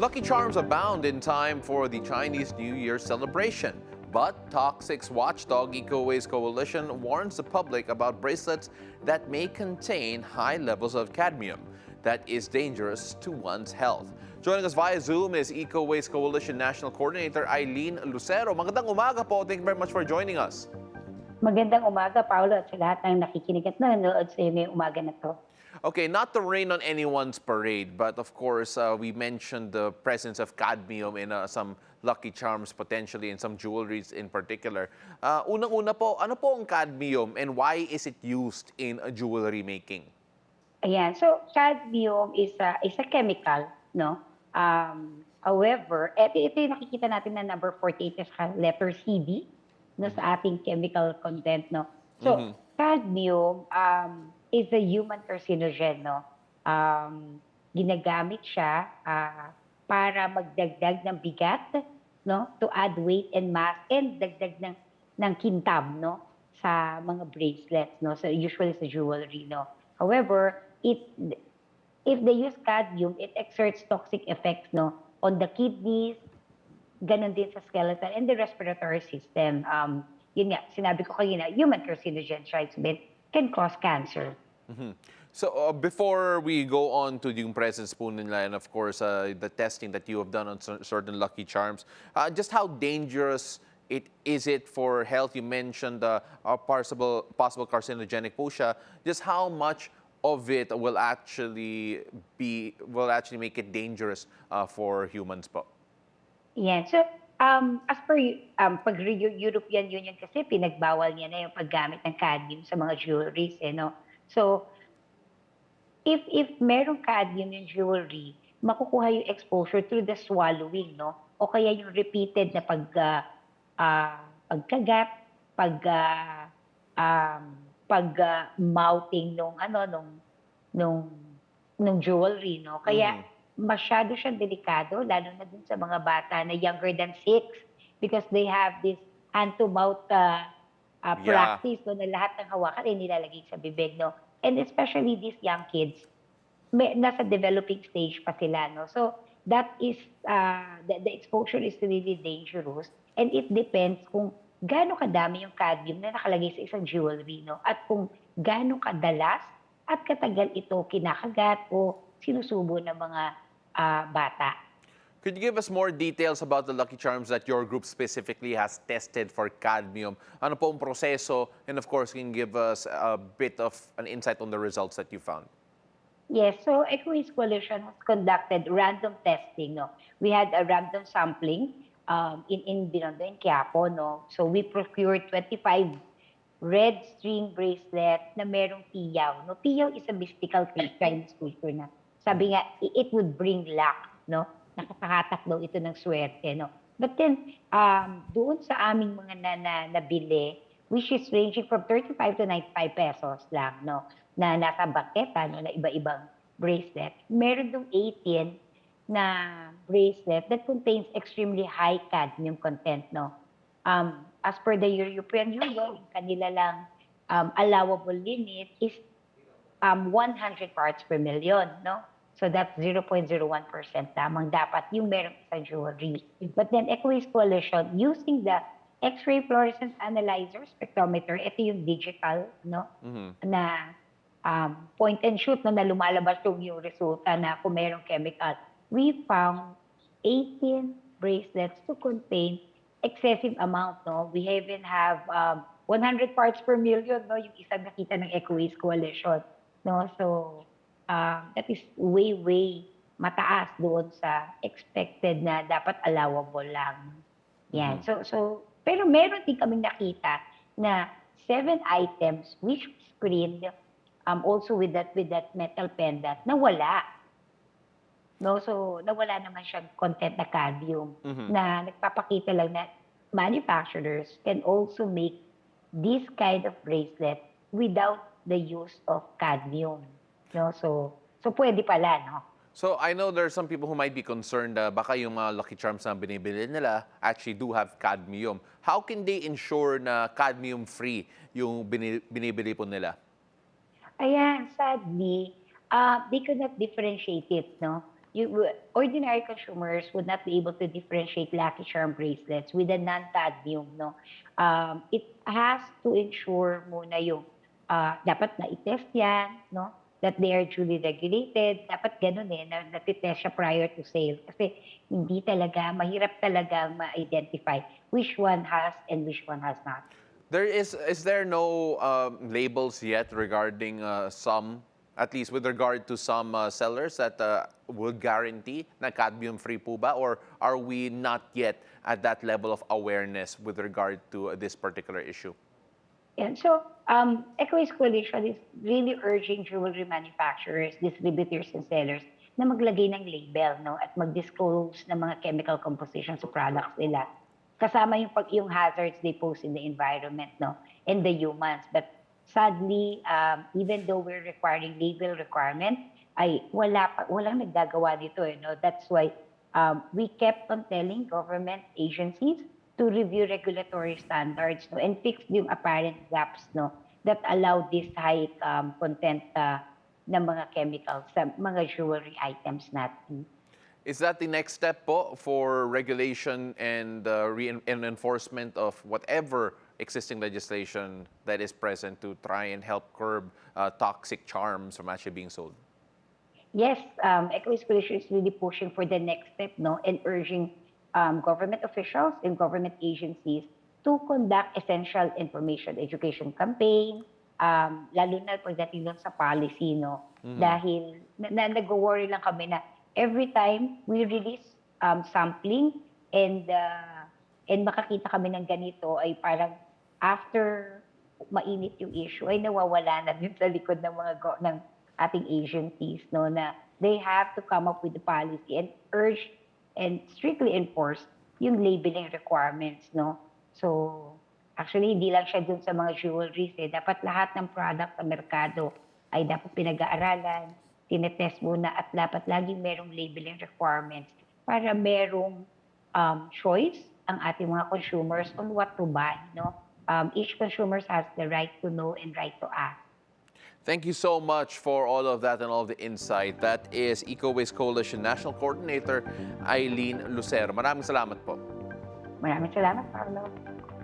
Lucky Charms abound in time for the Chinese New Year celebration. But Toxics watchdog Eco-Waste Coalition warns the public about bracelets that may contain high levels of cadmium that is dangerous to one's health. Joining us via Zoom is Eco-Waste Coalition National Coordinator Eileen Lucero. Magandang umaga po. Thank you very much for joining us. Magandang umaga, Paolo, at sa lahat ng nakikinig at nanonood sa ngayong umaga na to. Okay, not to rain on anyone's parade, but of course, we mentioned the presence of cadmium in some Lucky Charms potentially and some jewelries in particular. Unang-una po, ano po ang cadmium and why is it used in jewelry making? Ayan, so cadmium is a chemical, no? However, ito yung nakikita natin na number 48 is letter CD, no, sa ating chemical content, no? So, cadmium is a human carcinogen, no? Ginagamit siya para magdagdag ng bigat, no? To add weight and mass and dagdag ng kintab, no? Sa mga bracelets, no? So, usually sa jewelry, no? However, if they use cadmium, it exerts toxic effects, no? On the kidneys, ganon din sa skeletal and the respiratory system. Yun nga, sinabi ko kanina, human carcinogen, right? So it can cause cancer. So before we go on to yung presence po nila and of course the testing that you have done on certain Lucky Charms, just how dangerous is it for health? You mentioned possible carcinogenic po siya. Just how much of it will actually make it dangerous for humans po? Yan. So, as per pag European Union kasi, pinagbawal niya na yung paggamit ng cadmium sa mga jewelries, no? So, if merong cadmium yung jewelry, makukuha yung exposure through the swallowing, no? O kaya yung repeated na pagkagat, mouthing nung jewelry, no? Kaya masyado siyang delikado, lalo na dun sa mga bata na younger than 6 because they have this hand-to-mouth practice, no, na lahat ng hawakan ay nilalagay sa bibig, no? And especially these young kids, nasa developing stage pa sila, no? So that is, the exposure is really dangerous and it depends kung gaano kadami yung cadmium na nakalagay sa isang jewelry, no? At kung gaano kadalas at katagal ito kinakagat o sinusubo ng mga bata. Could you give us more details about the Lucky Charms that your group specifically has tested for cadmium? Ano po ang proseso? And of course, can you give us a bit of an insight on the results that you found? Yes, so Eco-Waste Coalition has conducted random testing, no? We had a random sampling in Binondo, in Quiapo, no? So we procured 25 red string bracelet na merong tiyaw, no? Tiyaw is a mystical Chinese culture na. Sabi nga, it would bring luck, no? Nakakahatak daw ito ng swerte, no? But then, doon sa aming mga nabili, which is ranging from 35 to 95 pesos lang, no? Na nasa baketa, no? Na iba-ibang bracelet. Meron dong 18 na bracelet that contains extremely high cadmium content, no? As per the European Union, kanila lang allowable limit is 100 parts per million, no? So that's 0.01% lamang dapat yung merong isang jewelry. But then Eco-Waste Coalition, using the X-ray fluorescence analyzer spectrometer, ito yung digital, no? Na point and shoot, no, na lumalabas yung resulta na kung merong chemical. We found 18 bracelets to contain excessive amount, no? We even have 100 parts per million, no? Yung isang nakita ng Eco-Waste Coalition, no? So that is way mataas doon sa expected na dapat allowable lang. Yan. So pero meron din kaming nakita na 7 items which screened also with that metal pendant na wala. No, so nawala naman siyang content na cadmium na nagpapakita lang na manufacturers can also make this kind of bracelet without the use of cadmium. No, so pwede pala, no? So I know there are some people who might be concerned baka yung mga Lucky Charms na binibili nila actually do have cadmium. How can they ensure na cadmium-free yung binibili po nila? Ayan, sadly, they could not differentiate it, no? ordinary consumers would not be able to differentiate Lucky Charm bracelets with a non-cadmium, no? It has to ensure muna yung dapat na i-test yan, no? That they are duly regulated. Dapat ganun na natitest siya prior to sale. Kasi hindi talaga, mahirap talaga ma-identify which one has and which one has not. Is there no labels yet regarding some, at least with regard to some sellers that will guarantee na cadmium-free po ba? Or are we not yet at that level of awareness with regard to this particular issue? And so, Ecowaste Coalition is really urging jewelry manufacturers, distributors, and sellers na maglagay ng label, no, at mag-disclose ng mga chemical composition sa products nila. Kasama yung hazards they pose in the environment, no, and the humans. But sadly, even though we're requiring label requirement, ay walang naggagawa nito, no. That's why we kept on telling government agencies to review regulatory standards, no, and fix yung apparent gaps, no, that allow this high content ng mga chemicals sa mga jewelry items natin. Is that the next step po for regulation and and enforcement of whatever existing legislation that is present to try and help curb toxic charms from actually being sold? Yes, Ecowaste Coalition is really pushing for the next step, no, and urging government officials and government agencies to conduct essential information education campaign, lalo na pagdating doon sa policy, no? Dahil nag-worry lang kami na every time we release sampling and makakita kami ng ganito ay parang after mainit yung issue ay nawawala na din sa likod ng ng ating agencies, no, na they have to come up with the policy and urge and strictly enforce yung labeling requirements, no? So, actually, hindi lang siya dun sa mga jewelries, Dapat lahat ng product sa merkado ay dapat pinag-aaralan, tinetest muna, at dapat laging merong labeling requirements para merong choice ang ating mga consumers on what to buy, no? Each consumer has the right to know and right to ask. Thank you so much for all of that and all of the insight. That is Eco-Waste Coalition National Coordinator Eileen Lucero. Maraming salamat po. Maraming salamat, Carlo.